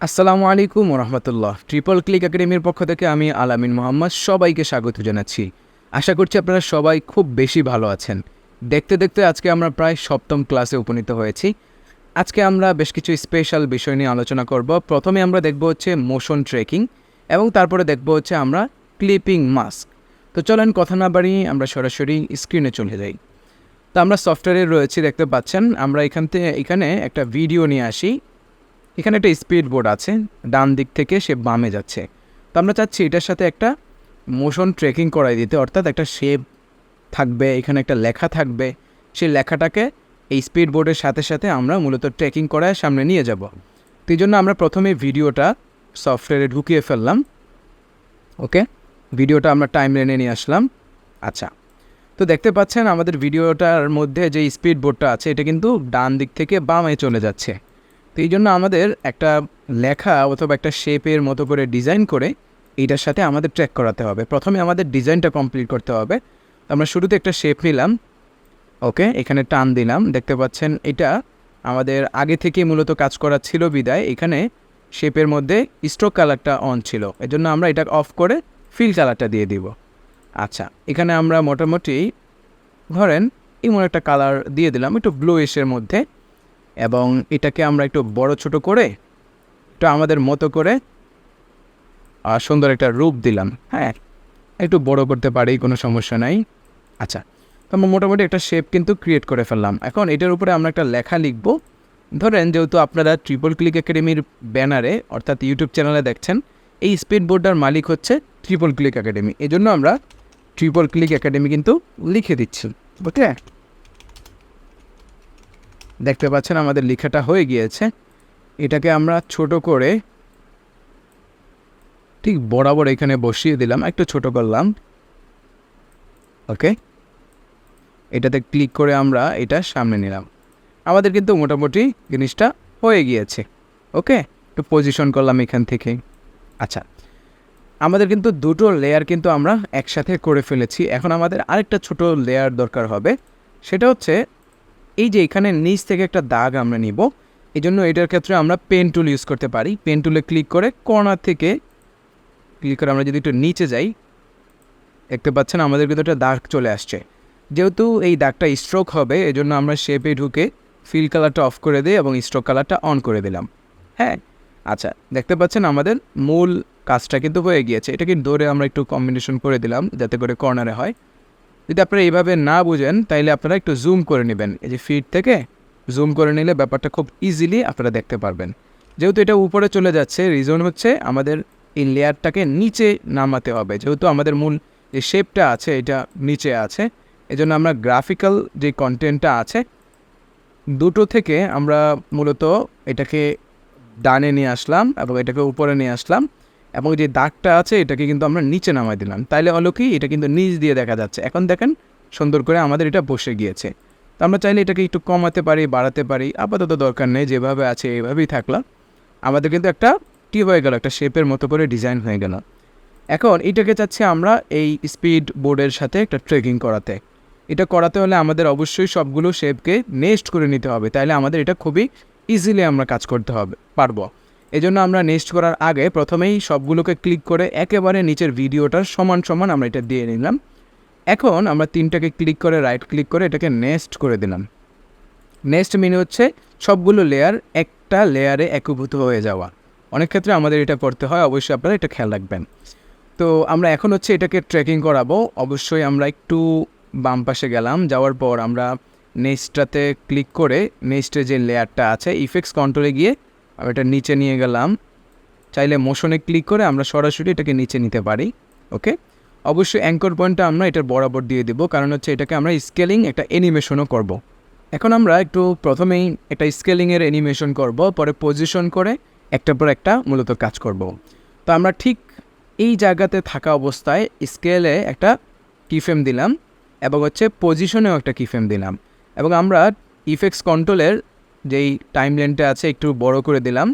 আসসালামু আলাইকুম রহমতুল্লাহ। Triple click একাডেমির পক্ষ থেকে আমি আলামিন মোহাম্মদ সবাইকে স্বাগত জানাচ্ছি। আশা করছি আপনারা সবাই খুব বেশি ভালো আছেন। দেখতে দেখতে আজকে আমরা প্রায় সপ্তম ক্লাসে উপনীত হয়েছি। আজকে আমরা বেশ কিছু স্পেশাল বিষয় নিয়ে আলোচনা করব। প্রথমে আমরা দেখব হচ্ছে মোশন ট্রেকিং এবং তারপরে দেখব হচ্ছে আমরা ক্লিপিং মাস্ক। তো চলেন কথা না বাড়িয়ে আমরা সরাসরি স্ক্রিনে চলে যাই। তো আমরা সফটওয়্যারে রয়েছি, দেখতে পাচ্ছেন। আমরা এখানে একটা ভিডিও নিয়ে আসি। এখানে একটা স্পিড বোর্ড আছে, ডান দিক থেকে সে বামে যাচ্ছে। তো আমরা চাচ্ছি এটার সাথে একটা মোশন ট্রেকিং করাই দিতে, অর্থাৎ একটা শেপ থাকবে, এখানে একটা লেখা থাকবে। সেই লেখাটাকে এই স্পিড বোর্ডের সাথে সাথে আমরা মূলত ট্রেকিং করায় সামনে নিয়ে যাব। তো এই জন্য আমরা প্রথমে ভিডিওটা সফটওয়্যারে ঢুকিয়ে ফেললাম। ওকে, ভিডিওটা আমরা টাইম লাইনে নিয়ে আসলাম। আচ্ছা, তো দেখতে পাচ্ছেন আমাদের ভিডিওটার মধ্যে যে স্পিড বোর্ডটা আছে এটা কিন্তু ডান দিক থেকে বামে চলে যাচ্ছে। তো এই জন্য আমাদের একটা লেখা অথবা একটা শেপের মতো করে ডিজাইন করে এইটার সাথে আমাদের ট্র্যাক করাতে হবে। প্রথমে আমাদের ডিজাইনটা কমপ্লিট করতে হবে। আমরা শুরুতে একটা শেপ নিলাম। ওকে, এখানে টান দিলাম। দেখতে পাচ্ছেন এটা আমাদের আগে থেকে মূলত কাজ করা ছিল বিদায় এখানে শেপের মধ্যে স্ট্রোক কালারটা অন ছিল, এজন্য আমরা এটা অফ করে ফিল কালারটা দিয়ে দিব। আচ্ছা, এখানে আমরা মোটামুটি ধরেন এমন একটা কালার দিয়ে দিলাম, একটু ব্লুইশের মধ্যে, এবং এটাকে আমরা একটু বড় ছোট করে একটু আমাদের মতো করে সুন্দর একটা রূপ দিলাম। হ্যাঁ, একটু বড় করতে পারি, কোনো সমস্যা নাই। আচ্ছা, তো আমরা মোটামুটি একটা শেপ কিন্তু ক্রিয়েট করে ফেললাম। এখন এটার উপরে আমরা একটা লেখা লিখব। ধরেন যেহেতু আপনারা ট্রিপল ক্লিক একাডেমির ব্যানারে অর্থাৎ ইউটিউব চ্যানেলে দেখছেন, এই স্পিড বোর্ডটার মালিক হচ্ছে ট্রিপল ক্লিক একাডেমি, এই জন্য আমরা ট্রিপল ক্লিক একাডেমি কিন্তু লিখে দিচ্ছি। ওকে, দেখতে পাচ্ছেন আমাদের লেখাটা হয়ে গিয়েছে। এটাকে আমরা ছোট করে ঠিক বরাবর এখানে বসিয়ে দিলাম, একটু ছোট করলাম। ওকে, এটাতে ক্লিক করে আমরা এটা সামনে নিলাম। আমাদের কিন্তু মোটামুটি জিনিসটা হয়ে গিয়েছে। ওকে, একটু পজিশন করলাম এখান থেকে। আচ্ছা, আমাদের কিন্তু দুটো লেয়ার কিন্তু আমরা একসাথে করে ফেলেছি। এখন আমাদের আরেকটা ছোট লেয়ার দরকার হবে। সেটা হচ্ছে এই যে এখানে নিচ থেকে একটা দাগ আমরা নিব। এই জন্য এটার ক্ষেত্রে আমরা পেন টুল ইউজ করতে পারি। পেন টুলে ক্লিক করে কর্নার থেকে ক্লিক করে আমরা যদি একটু নিচে যাই, দেখতে পাচ্ছেন আমাদের কিন্তু একটা দাগ চলে আসছে। যেহেতু এই দাগটা স্ট্রোক হবে, এই জন্য আমরা শেপে ঢুকে ফিল কালারটা অফ করে দিই এবং স্ট্রোক কালারটা অন করে দিলাম। হ্যাঁ, আচ্ছা, দেখতে পাচ্ছেন আমাদের মূল কাজটা কিন্তু হয়ে গিয়েছে। এটাকে ধরে আমরা একটু কম্বিনেশন করে দিলাম যাতে করে কর্নারে হয়। যদি আপনারা এইভাবে না বুঝেন তাইলে আপনারা একটু জুম করে নেবেন। এই যে ফিট থেকে জুম করে নিলে ব্যাপারটা খুব ইজিলি আপনারা দেখতে পারবেন। যেহেতু এটা উপরে চলে যাচ্ছে, রিজন হচ্ছে আমাদের এই লেয়ারটাকে নিচে নামাতে হবে। যেহেতু আমাদের মূল যে শেপটা আছে এটা নিচে আছে, এজন্য আমরা গ্রাফিক্যাল যে কন্টেন্টটা আছে দুটো থেকে আমরা মূলত এটাকে ডানে নিয়ে আসলাম এবং এটাকে উপরে নিয়ে আসলাম, এবং যে দাগটা আছে এটাকে কিন্তু আমরা নিচে নামাই দিলাম। তাইলে হলো কি, এটা কিন্তু নিচ দিয়ে দেখা যাচ্ছে। এখন দেখেন সুন্দর করে আমাদের এটা বসে গিয়েছে। তো আমরা চাইলে এটাকে একটু কমাতে পারি, বাড়াতে পারি, আপাতত দরকার নেই, যেভাবে আছে এইভাবেই থাকলাম। আমাদের কিন্তু একটা হয়ে গেল, একটা শেপের মতো করে ডিজাইন হয়ে গেল। এখন এটাকে চাচ্ছি আমরা এই স্পিড বোর্ডের সাথে একটা ট্রেকিং করাতে। এটা করাতে হলে আমাদের অবশ্যই সবগুলো শেপকে নেক্সট করে নিতে হবে, তাইলে আমাদের এটা খুবই ইজিলি আমরা কাজ করতে পারবো। এই জন্য আমরা নেক্সট করার আগে প্রথমেই সবগুলোকে ক্লিক করে একেবারে নিচের ভিডিওটার সমান সমান আমরা এটা দিয়ে নিলাম। এখন আমরা তিনটাকে ক্লিক করে রাইট ক্লিক করে এটাকে নেক্সট করে দিলাম। নেক্সট মিনি হচ্ছে সবগুলো লেয়ার একটা লেয়ারে একীভূত হয়ে যাওয়া। অনেক ক্ষেত্রে আমাদের এটা করতে হয়, অবশ্যই আপনারা এটা খেয়াল রাখবেন। তো আমরা এখন হচ্ছে এটাকে ট্রেকিং করাবো। অবশ্যই আমরা একটু বাম পাশে গেলাম, যাওয়ার পর আমরা নেক্সটটাতে ক্লিক করে নেক্সটের যে লেয়ারটা আছে ইফেক্টস কন্ট্রোলে গিয়ে আমি এটা নিচে নিয়ে গেলাম। চাইলে মোশনে ক্লিক করে আমরা সরাসরি এটাকে নিচে নিতে পারি। ওকে, অবশ্যই অ্যাঙ্কর পয়েন্টটা আমরা এটার বরাবর দিয়ে দেবো, কারণ হচ্ছে এটাকে আমরা স্কেলিং একটা অ্যানিমেশনও করব। এখন আমরা একটু প্রথমেই একটা স্কেলিংয়ের অ্যানিমেশন করব, পরে পজিশন করে একটার পর একটা মূলত কাজ করব। তো আমরা ঠিক এই জায়গাতে থাকা অবস্থায় স্কেলে একটা কিফ্রেম দিলাম এবং হচ্ছে পজিশনেও একটা কিফ্রেম দিলাম, এবং আমরা ইফেক্টস কন্ট্রোলের যেই টাইমলাইনটা আছে একটু বড় করে দিলাম,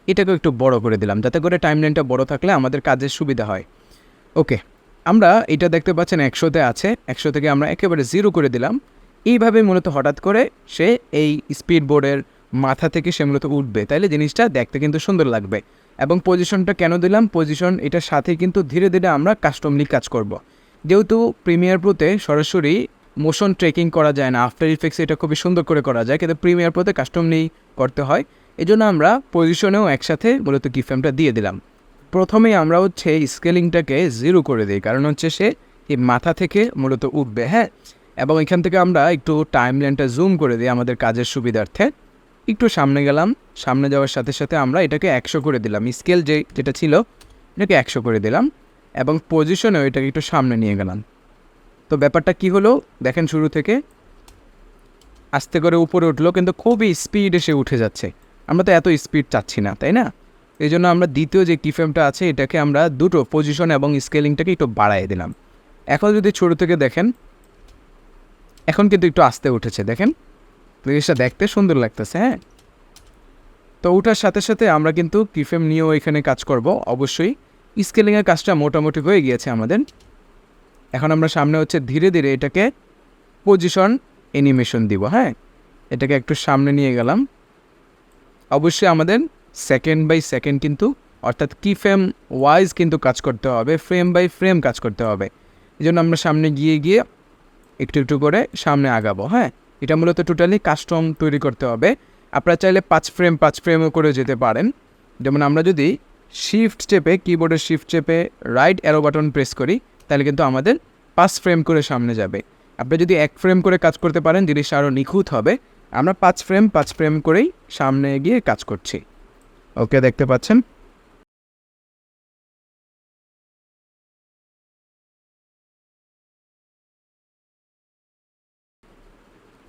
এটাকেও একটু বড় করে দিলাম, যাতে করে টাইমলাইনটা বড় থাকলে আমাদের কাজের সুবিধা হয়। ওকে, আমরা এটা দেখতে পাচ্ছেন 100-তে আছে, 100 থেকে আমরা একেবারে 0 করে দিলাম। এইভাবে মূলত হঠাৎ করে সে এই স্পিড বোর্ডের মাথা থেকে সে মূলত উঠবে, তাইলে জিনিসটা দেখতে কিন্তু সুন্দর লাগবে। এবং পজিশনটা কেন দিলাম, পজিশন এটার সাথে কিন্তু ধীরে ধীরে আমরা কাস্টমলি কাজ করব। যেহেতু প্রিমিয়ার প্রোতে সরাসরি মোশন ট্রেকিং করা যায় না, আফটার ইফেক্টস এটা খুবই সুন্দর করে করা যায়, কিন্তু প্রিমিয়ার প্রোতে কাস্টমলি করতে হয়। এই জন্য আমরা পজিশনেও একসাথে মূলত কি ফ্রেমটা দিয়ে দিলাম। প্রথমেই আমরা হচ্ছে স্কেলিংটাকে 0 করে দিই, কারণ হচ্ছে সে এই মাথা থেকে মূলত উঠবে, হ্যাঁ। এবং এখান থেকে আমরা একটু টাইমলাইনটা জুম করে দিই আমাদের কাজের সুবিধার্থে। একটু সামনে গেলাম, সামনে যাওয়ার সাথে সাথে আমরা এটাকে 100 করে দিলাম, স্কেল যেটা ছিল এটাকে 100 করে দিলাম, এবং পজিশনেও এটাকে একটু সামনে নিয়ে গেলাম। তো ব্যাপারটা কি হলো দেখেন, শুরু থেকে আস্তে করে উপরে উঠলো, কিন্তু খুবই স্পিডে সে উঠে যাচ্ছে। আমরা তো এত স্পিড চাচ্ছি না, তাই না? এই জন্য আমরা দ্বিতীয় যে কিফ্রেমটা আছে এটাকে আমরা দুটো পজিশন এবং স্কেলিংটাকে একটু বাড়াই দিলাম। এখন যদি শুরু থেকে দেখেন, এখন কিন্তু একটু আস্তে উঠেছে, দেখেন জিনিসটা দেখতে সুন্দর লাগতেছে, হ্যাঁ। তো ওঠার সাথে সাথে আমরা কিন্তু কিফ্রেম নিয়েও এখানে কাজ করব। অবশ্যই স্কেলিংয়ের কাজটা মোটামুটি হয়ে গিয়েছে আমাদের। এখন আমরা সামনে হচ্ছে ধীরে ধীরে এটাকে পজিশন অ্যানিমেশন দিব, হ্যাঁ। এটাকে একটু সামনে নিয়ে গেলাম। অবশ্যই আমাদের সেকেন্ড বাই সেকেন্ড কিন্তু, অর্থাৎ কি ফ্রেম ওয়াইজ কিন্তু কাজ করতে হবে, ফ্রেম বাই ফ্রেম কাজ করতে হবে। এই জন্য আমরা সামনে গিয়ে গিয়ে একটু একটু করে সামনে আগাবো, হ্যাঁ। এটা মূলত টোটালি কাস্টম তৈরি করতে হবে। আপনারা চাইলে 5 ফ্রেমও করে যেতে পারেন। যেমন আমরা যদি শিফট চেপে, কিবোর্ডের শিফট চেপে রাইট অ্যারো বাটন প্রেস করি, তাহলে কিন্তু আমাদের 5 ফ্রেম করে সামনে যাবে। আপনি যদি 1 ফ্রেম করে কাজ করতে পারেন, জিনিসটা আরও নিখুঁত হবে। আমরা 5 ফ্রেম করেই সামনে গিয়ে কাজ করছি। ওকে, দেখতে পাচ্ছেন?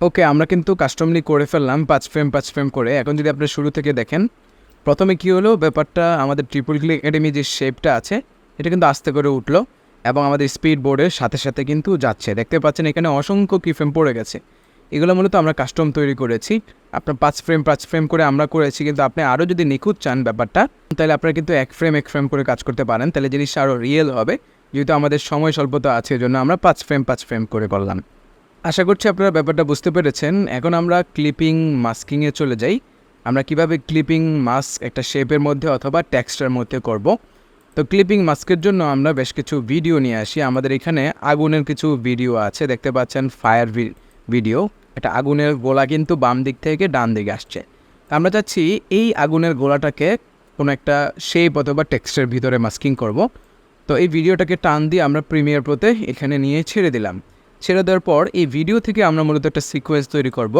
ওকে, আমরা কিন্তু কাস্টমলি করে ফেললাম 5 ফ্রেম করে। এখন যদি আপনি শুরু থেকে দেখেন, প্রথমে কী হলো ব্যাপারটা, আমাদের ট্রিপল ক্লিক একাডেমি যে শেপটা আছে এটা কিন্তু আস্তে করে উঠলো, এবং আমাদের স্পিড বোর্ডের সাথে সাথে কিন্তু যাচ্ছে। দেখতে পাচ্ছেন এখানে অসংখ্য কিফ্রেম পড়ে গেছে। এগুলো মূলত আমরা কাস্টম তৈরি করেছি। আপনার 5 ফ্রেম করে আমরা করেছি, কিন্তু আপনি আরও যদি নিখুঁত চান ব্যাপারটা, তাহলে আপনারা কিন্তু 1 ফ্রেম করে কাজ করতে পারেন, তাহলে জিনিসটা আরও রিয়েল হবে। যেহেতু আমাদের সময় স্বল্পতা আছে, এজন্য আমরা 5 ফ্রেম করে করলাম। আশা করছি আপনারা ব্যাপারটা বুঝতে পেরেছেন। এখন আমরা ক্লিপিং মাস্কিংয়ে চলে যাই। আমরা কিভাবে ক্লিপিং মাস্ক একটা শেপের মধ্যে অথবা টেক্সটের মধ্যে করব। তো ক্লিপিং মাস্কের জন্য আমরা বেশ কিছু ভিডিও নিয়ে আসি। আমাদের এখানে আগুনের কিছু ভিডিও আছে, দেখতে পাচ্ছেন ফায়ার ভিডিও। একটা আগুনের গোলা কিন্তু বাম দিক থেকে ডান দিকে আসছে। আমরা চাচ্ছি এই আগুনের গোলাটাকে কোনো একটা শেপ অথবা টেক্সটের ভিতরে মাস্কিং করব। তো এই ভিডিওটাকে টান দিয়ে আমরা প্রিমিয়ার প্রোতে এখানে নিয়ে ছেড়ে দিলাম। ছেড়ে দেওয়ার পর এই ভিডিও থেকে আমরা মূলত একটা সিকোয়েন্স তৈরি করব।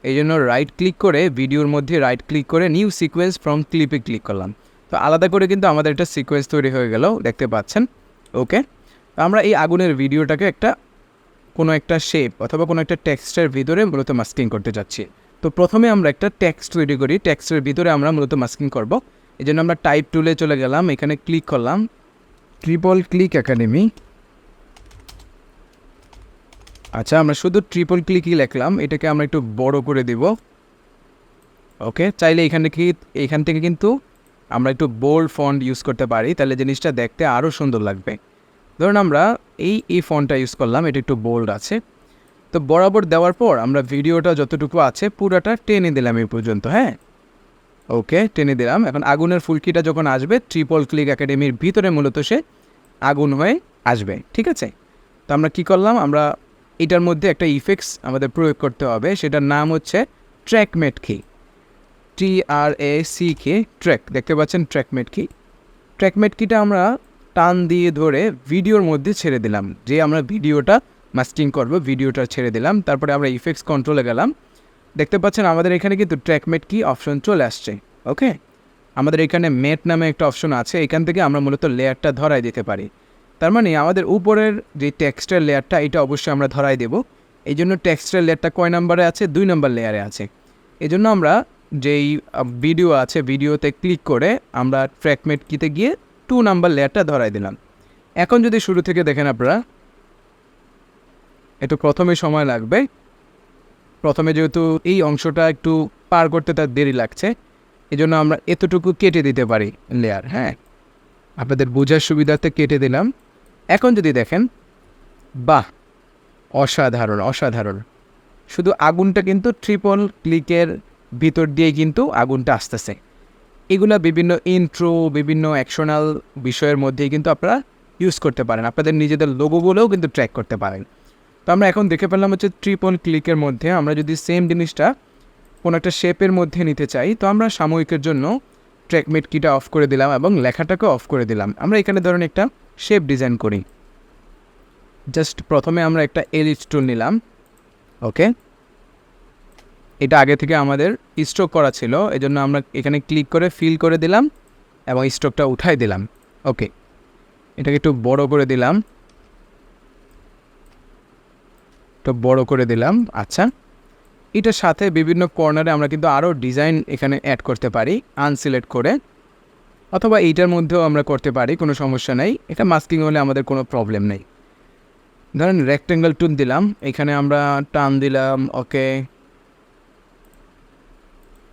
এই জন্য রাইট ক্লিক করে, ভিডিওর মধ্যে রাইট ক্লিক করে নিউ সিকোয়েন্স ফ্রম ক্লিপে ক্লিক করলাম। তো আলাদা করে কিন্তু আমাদের একটা সিকোয়েন্স তৈরি হয়ে গেল, দেখতে পাচ্ছেন। ওকে, আমরা এই আগুনের ভিডিওটাকে কোনো একটা শেপ অথবা কোনো একটা টেক্সটের ভিতরে মূলত মাস্কিং করতে যাচ্ছি। তো প্রথমে আমরা একটা টেক্সট তৈরি করি, টেক্সটের ভিতরে আমরা মূলত মাস্কিং করব। এই জন্য আমরা টাইপ টুলে চলে গেলাম, এখানে ক্লিক করলাম ট্রিপল ক্লিক একাডেমি। আচ্ছা, আমরা শুধু ট্রিপল ক্লিকই লিখলাম, এটাকে আমরা একটু বড় করে দিব। ওকে, চাইলে এখান থেকে কিন্তু আমরা একটু বোল্ড ফন্ট ইউজ করতে পারি, তাহলে জিনিসটা দেখতে আরও সুন্দর লাগবে। ধরুন আমরা এই ফন্টটা ইউজ করলাম, এটা একটু বোল্ড আছে। তো বরাবর দেওয়ার পর আমরা ভিডিওটা যতটুকু আছে পুরোটা টেনে দিলাম এই পর্যন্ত, হ্যাঁ। ওকে, টেনে দিলাম। এখন আগুনের ফুলকিটা যখন আসবে, ট্রিপল ক্লিক একাডেমির ভিতরে মূলত সে আগুন হয়ে আসবে, ঠিক আছে। তো আমরা কি করলাম, আমরা এটার মধ্যে একটা ইফেক্টস আমাদের প্রয়োগ করতে হবে, সেটার নাম হচ্ছে ট্র্যাকমেট কি, TRACK, ট্র্যাক। দেখতে পাচ্ছেন ট্র্যাকমেট কিটা আমরা টান দিয়ে ধরে ভিডিওর মধ্যে ছেড়ে দিলাম। যে আমরা ভিডিওটা মাস্কিং করব, ভিডিওটা ছেড়ে দিলাম। তারপরে আমরা ইফেক্টস কন্ট্রোলে গেলাম, দেখতে পাচ্ছেন আমাদের এখানে কিন্তু ট্র্যাকমেট কি অপশন চলে আসছে। ওকে, আমাদের এখানে মেট নামে একটা অপশন আছে, এখান থেকে আমরা মূলত লেয়ারটা ধরাই দিতে পারি। তার মানে আমাদের উপরের যে টেক্সটের লেয়ারটা, এটা অবশ্যই আমরা ধরাই দেব। এই জন্য টেক্সটের লেয়ারটা কয় নাম্বারে আছে, 2 নম্বর লেয়ারে আছে। এই জন্য আমরা যেই ভিডিও আছে, ভিডিওতে ক্লিক করে আমরা ট্র্যাকমেট কিতে গিয়ে 2 নাম্বার লেয়ারটা ধরাই দিলাম। এখন যদি শুরু থেকে দেখেন আপনারা, একটু প্রথমে সময় লাগবে। প্রথমে যেহেতু এই অংশটা একটু পার করতে তার দেরি লাগছে, এই জন্য আমরা এতটুকু কেটে দিতে পারি লেয়ার, হ্যাঁ। আপনাদের বোঝার সুবিধার্থে কেটে দিলাম। এখন যদি দেখেন, বাহ, অসাধারণ। শুধু আগুনটা কিন্তু ট্রিপল ক্লিকের ভিতর দিয়ে কিন্তু আগুনটা আসতেছে। এগুলা বিভিন্ন ইন্ট্রো, বিভিন্ন অ্যাকশনাল বিষয়ের মধ্যেই কিন্তু আপনারা ইউজ করতে পারেন, আপনাদের নিজেদের লোগোগুলোও কিন্তু ট্র্যাক করতে পারেন। তো আমরা এখন দেখে পেলাম হচ্ছে ট্রিপল ক্লিকের মধ্যে আমরা যদি সেম জিনিসটা কোনো একটা শেপের মধ্যে নিতে চাই, তো আমরা সাময়িকের জন্য ট্র্যাকমেট কিটা অফ করে দিলাম এবং লেখাটাকে অফ করে দিলাম। আমরা এখানে ধরুন একটা শেপ ডিজাইন করি। জাস্ট প্রথমে আমরা একটা এলিপস টুল নিলাম। ওকে, এটা আগে থেকে আমাদের স্ট্রোক করা ছিল, এজন্য আমরা এখানে ক্লিক করে ফিল করে দিলাম এবং স্ট্রোকটা উঠাই দিলাম। ওকে, এটাকে একটু বড় করে দিলাম, আচ্ছা, এটার সাথে বিভিন্ন কর্নারে আমরা কিন্তু আরও ডিজাইন এখানে অ্যাড করতে পারি আনসিলেক্ট করে, অথবা এইটার মধ্যেও আমরা করতে পারি, কোনো সমস্যা নেই। এটা মাস্কিং হলে আমাদের কোনো প্রবলেম নেই। ধরেন রেক্টেঙ্গেল টুল দিলাম, এখানে আমরা টান দিলাম। ওকে,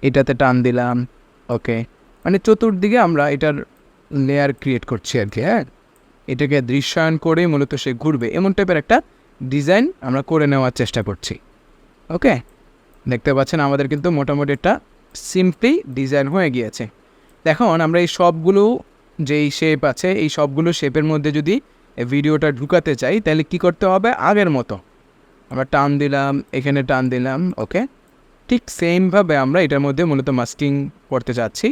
এটাতে টান দিলাম। ওকে, মানে চতুর্দিকে আমরা এটার লেয়ার ক্রিয়েট করছি আর কি। হ্যাঁ, এটাকে দৃশ্যায়ন করেই মূলত সে ঘুরবে এমন টাইপের একটা ডিজাইন আমরা করে নেওয়ার চেষ্টা করছি। ওকে, দেখতে পাচ্ছেন আমাদের কিন্তু মোটামুটি একটা সিম্পলি ডিজাইন হয়ে গিয়েছে। দেখুন আমরা এই সবগুলো যেই শেপ আছে, এই সবগুলো শেপের মধ্যে যদি ভিডিওটা ঢুকাতে চাই তাহলে কি করতে হবে, আগের মতো আমরা টান দিলাম, এখানে টান দিলাম। ওকে, ঠিক সেমভাবে আমরা এটার মধ্যে মূলত মাস্কিং করতে চাচ্ছি।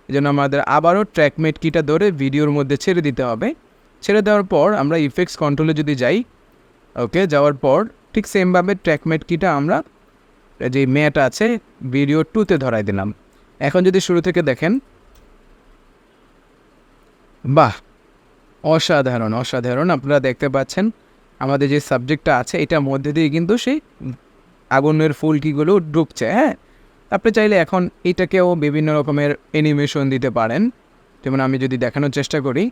এই জন্য আমাদের আবারও ট্র্যাকমেট কিটা ধরে ভিডিওর মধ্যে ছেড়ে দিতে হবে। ছেড়ে দেওয়ার পর আমরা ইফেক্টস কন্ট্রোলে যদি যাই, ওকে, যাওয়ার পর ঠিক সেমভাবে ট্র্যাকমেট কিটা আমরা যে মেয়েটা আছে ভিডিও 2তে ধরাই দিলাম। এখন যদি শুরু থেকে দেখেন, বাহ, অসাধারণ অসাধারণ। আপনারা দেখতে পাচ্ছেন আমাদের যে সাবজেক্টটা আছে এটার মধ্যে দিয়ে কিন্তু সেই আগুনের ফুলকিগুলো ঢুকছে। হ্যাঁ, আপনি চাইলে এখন এটাকেও বিভিন্ন রকমের অ্যানিমেশন দিতে পারেন। যেমন আমি যদি দেখানোর চেষ্টা করি,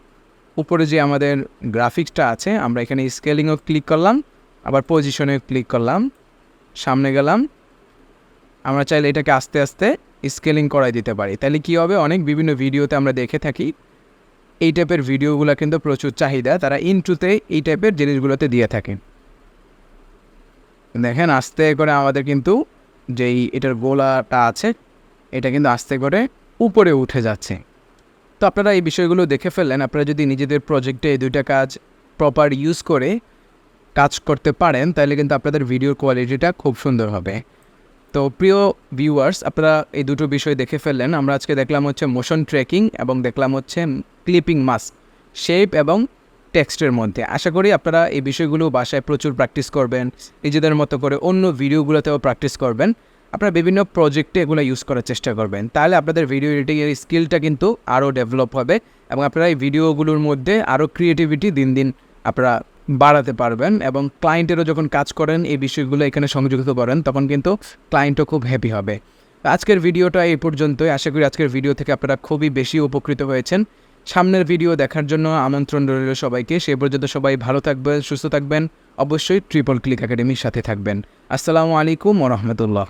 উপরে যে আমাদের গ্রাফিক্সটা আছে আমরা এখানে স্কেলিংও ক্লিক করলাম, আবার পজিশনেও ক্লিক করলাম, সামনে গেলাম। আমরা চাইলে এটাকে আস্তে আস্তে স্কেলিং করাই দিতে পারি। তাহলে কী হবে, অনেক বিভিন্ন ভিডিওতে আমরা দেখে থাকি এই টাইপের ভিডিওগুলো কিন্তু প্রচুর চাহিদা, তারা ইন্ট্রোতে এই টাইপের জিনিসগুলোতে দিয়ে থাকে। দেখেন আস্তে করে আমাদের কিন্তু যেই এটার গোলাটা আছে এটা কিন্তু আস্তে করে উপরে উঠে যাচ্ছে। তো আপনারা এই বিষয়গুলো দেখে ফেললেন। আপনারা যদি নিজেদের প্রজেক্টে এই দুইটা কাজ প্রপার ইউজ করে কাজ করতে পারেন তাহলে কিন্তু আপনাদের ভিডিওর কোয়ালিটিটা খুব সুন্দর হবে। তো প্রিয় ভিউয়ার্স, আপনারা এই দুটো বিষয় দেখে ফেললেন। আমরা আজকে দেখলাম হচ্ছে মোশন ট্র্যাকিং এবং দেখলাম হচ্ছে ক্লিপিং মাস্ক, শেপ এবং টেক্সটের মধ্যে। আশা করি আপনারা এই বিষয়গুলো বাসায় প্রচুর প্র্যাকটিস করবেন, নিজেদের মতো করে অন্য ভিডিওগুলোতেও প্র্যাকটিস করবেন। আপনারা বিভিন্ন প্রজেক্টে এগুলো ইউজ করার চেষ্টা করবেন, তাহলে আপনাদের ভিডিও এডিটিংয়ের স্কিলটা কিন্তু আরও ডেভেলপ হবে এবং আপনারা এই ভিডিওগুলোর মধ্যে আরও ক্রিয়েটিভিটি দিন দিন আপনারা বাড়াতে পারবেন। এবং ক্লায়েন্টেরও যখন কাজ করেন এই বিষয়গুলো এখানে সংযুক্ত করেন তখন কিন্তু ক্লায়েন্টও খুব হ্যাপি হবে। আজকের ভিডিওটা এই পর্যন্তই। আশা করি আজকের ভিডিও থেকে আপনারা খুবই বেশি উপকৃত হয়েছেন। সামনের ভিডিও দেখার জন্য আমন্ত্রণ রইল সবাইকে। সে পর্যন্ত সবাই ভালো থাকবেন, সুস্থ থাকবেন, অবশ্যই ট্রিপল ক্লিক একাডেমির সাথে থাকবেন। আসসালামু আলাইকুম ওয়া রাহমাতুল্লাহ।